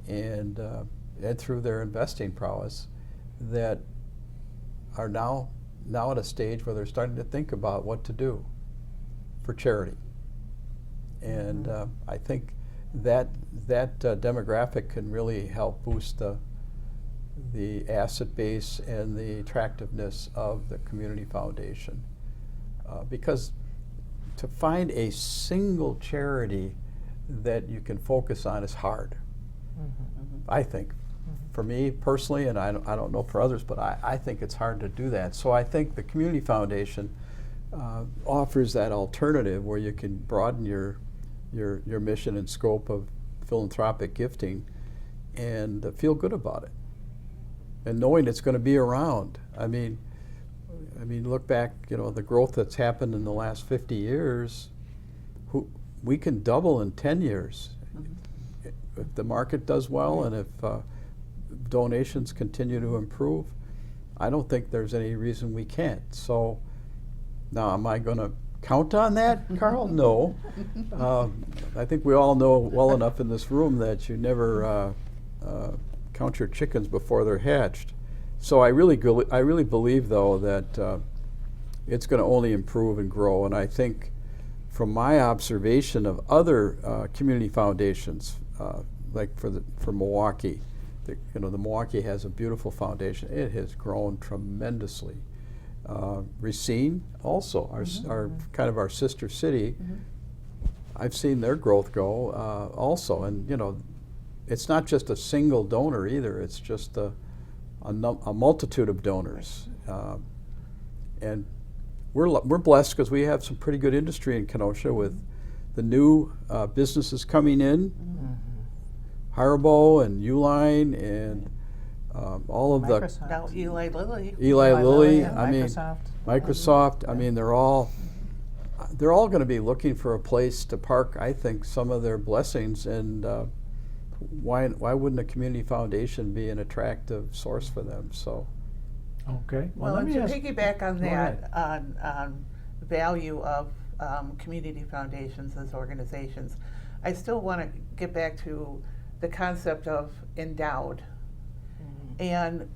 E: and through their investing prowess, that are now at a stage where they're starting to think about what to do for charity. And I think that demographic can really help boost the asset base and the attractiveness of the Community Foundation. Because to find a single charity that you can focus on is hard, I think. For me personally, and I don't know for others, but I think it's hard to do that. So I think the Community Foundation offers that alternative where you can broaden your mission and scope of philanthropic gifting and feel good about it, and knowing it's going to be around. I mean, look back, the growth that's happened in the last 50 years, we can double in 10 years. If the market does well and if donations continue to improve, I don't think there's any reason we can't. So Now, am I going to count on that, Carl? No. I think we all know well enough in this room that you never count your chickens before they're hatched. So I really believe, though, that it's going to only improve and grow. And I think from my observation of other community foundations, like for Milwaukee, the Milwaukee has a beautiful foundation. It has grown tremendously. Racine also, our kind of our sister city. I've seen their growth go also, and it's not just a single donor either. It's just a multitude of donors, and we're blessed because we have some pretty good industry in Kenosha with the new businesses coming in, Haribo and Uline and all of
B: Microsoft.
C: Now Eli Lilly.
E: Eli Lilly.
B: and
E: I mean, Microsoft. I mean, they're all going to be looking for a place to park, I think, some of their blessings, and why wouldn't a community foundation be an attractive source for them? So,
F: Okay.
C: Well,
F: let
C: and
F: me
C: to
F: ask-
C: piggyback on
F: go
C: that,
F: ahead.
C: on value of community foundations as organizations, I still want to get back to the concept of endowed. And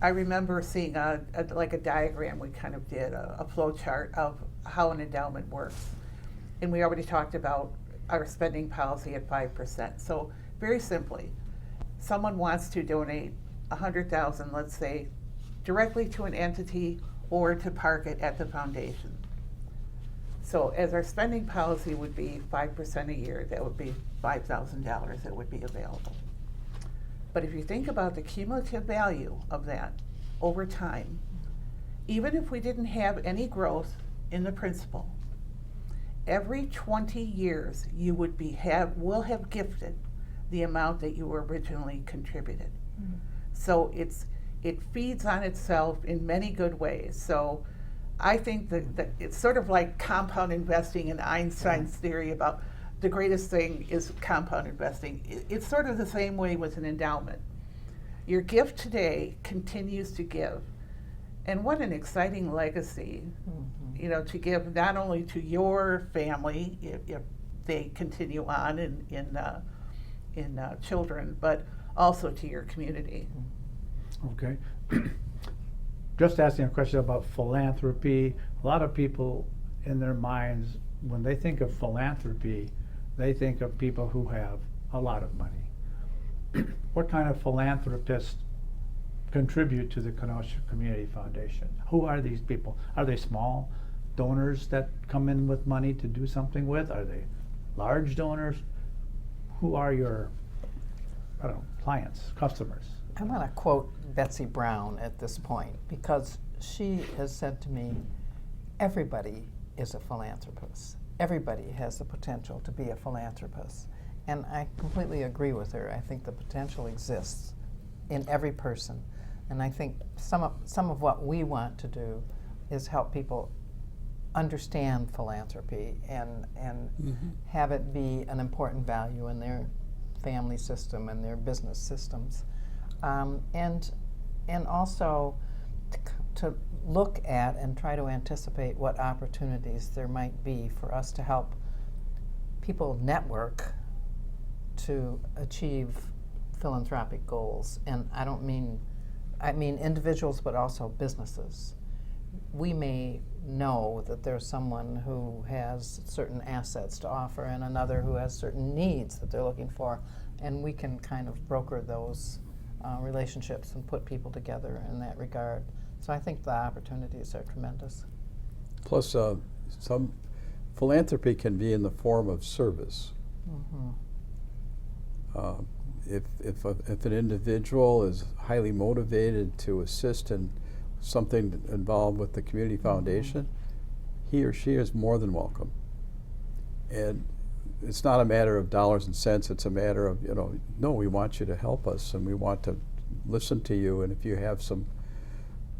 C: I remember seeing like a diagram we kind of did, a flow chart of how an endowment works. And we already talked about our spending policy at 5%. So very simply, someone wants to donate $100,000, let's say, directly to an entity or to park it at the foundation. So as our spending policy would be 5% a year, that would be $5,000 that would be available. But if you think about the cumulative value of that over time, even if we didn't have any growth in the principal, every 20 years you would will have gifted the amount that you originally contributed. So it feeds on itself in many good ways. So I think that it's sort of like compound investing in Einstein's theory about the greatest thing is compound investing. It's sort of the same way with an endowment. Your gift today continues to give. And what an exciting legacy, to give not only to your family, if they continue on in children, but also to your community.
F: Okay. Just asking a question about philanthropy. A lot of people in their minds, when they think of philanthropy, they think of people who have a lot of money. What kind of philanthropists contribute to the Kenosha Community Foundation? Who are these people? Are they small donors that come in with money to do something with? Are they large donors? Who are your, clients, customers?
B: I want to quote Betsy Brown at this point, because she has said to me, everybody is a philanthropist. Everybody has the potential to be a philanthropist. And I completely agree with her. I think the potential exists in every person. And I think some of what we want to do is help people understand philanthropy and have it be an important value in their family system and their business systems. And also to look at and try to anticipate what opportunities there might be for us to help people network to achieve philanthropic goals. And I mean individuals, but also businesses. We may know that there's someone who has certain assets to offer and another who has certain needs that they're looking for, and we can kind of broker those relationships and put people together in that regard. So I think the opportunities are tremendous.
E: plus some philanthropy can be in the form of service. If an individual is highly motivated to assist in something involved with the community foundation, he or she is more than welcome. And it's not a matter of dollars and cents, it's a matter of, no, we want you to help us and we want to listen to you, and if you have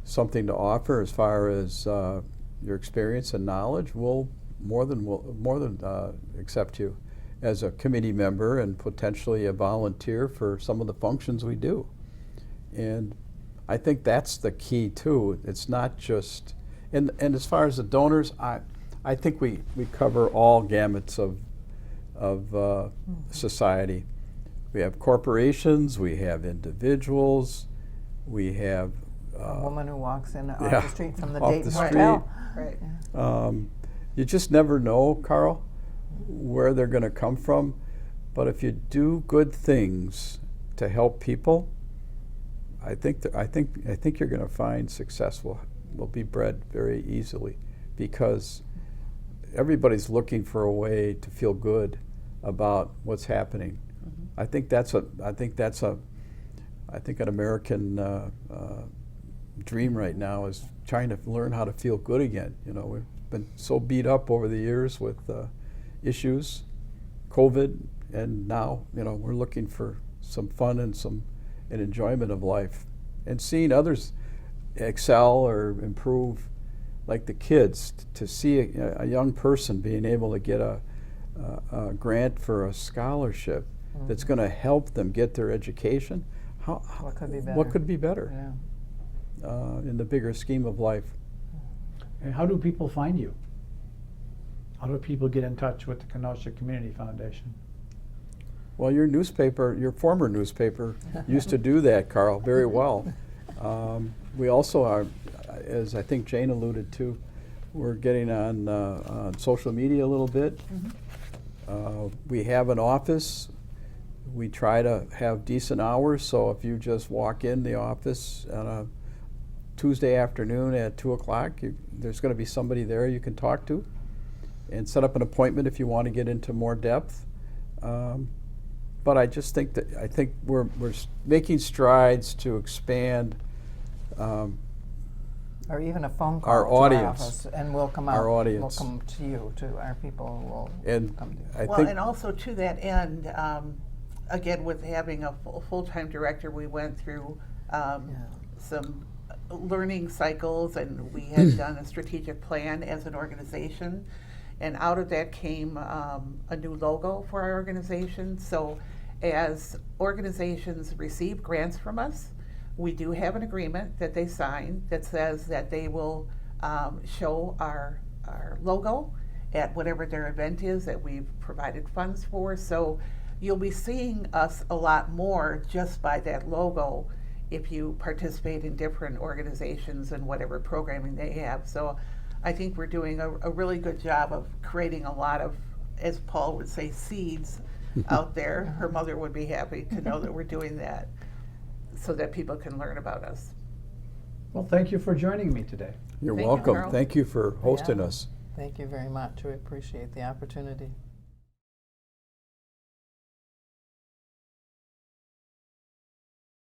E: something to offer as far as your experience and knowledge, we'll more than accept you as a committee member and potentially a volunteer for some of the functions we do. And I think that's the key too. It's not just, And as far as the donors, I think we cover all gamuts of society. We have corporations, we have individuals, we have
B: A woman who walks in off
E: yeah,
B: the street from the
E: off
B: Dayton
E: the
B: Hotel.
C: Right.
E: You just never know, Carl, where they're going to come from. But if you do good things to help people, I think you're going to find success will be bred very easily, because everybody's looking for a way to feel good about what's happening. I think an American dream right now is trying to learn how to feel good again. You know, we've been so beat up over the years with issues, COVID, and now, you know, we're looking for some fun and an enjoyment of life, and seeing others excel or improve, like the kids. To see a young person being able to get a grant for a scholarship that's going to help them get their education.
B: What could be better?
E: What could be better
B: Yeah.
E: in the bigger scheme of life?
F: And how do people find you? How do people get in touch with the Kenosha Community Foundation?
E: Well, your former newspaper used to do that, Carl, very well. We also are, as I think Jane alluded to, we're getting on social media a little bit. We have an office. We try to have decent hours, so if you just walk in the office on a Tuesday afternoon at 2 o'clock, there's going to be somebody there you can talk to and set up an appointment if you want to get into more depth. But I just think we're making strides to expand
B: Or even a phone call
E: our
B: to
E: audience.
B: our office, and we'll come out.
E: Our audience.
B: We'll come to you, to our people who will
E: And
B: come to you.
E: I
C: Well,
E: think
C: and also to that end, again, with having a full-time director, we went through some learning cycles, and we had done a strategic plan as an organization. And out of that came a new logo for our organization. So as organizations receive grants from us, we do have an agreement that they sign that says that they will show our logo at whatever their event is that we've provided funds for. So you'll be seeing us a lot more just by that logo if you participate in different organizations and whatever programming they have. So I think we're doing a really good job of creating a lot of, as Paul would say, seeds out there. Her mother would be happy to know that we're doing that so that people can learn about us.
F: Well, thank you for joining me today.
E: you're
C: Thank you,
E: welcome.
C: Carl.
E: Thank you for hosting
B: Yeah.
E: us.
B: Thank you very much. We appreciate the opportunity.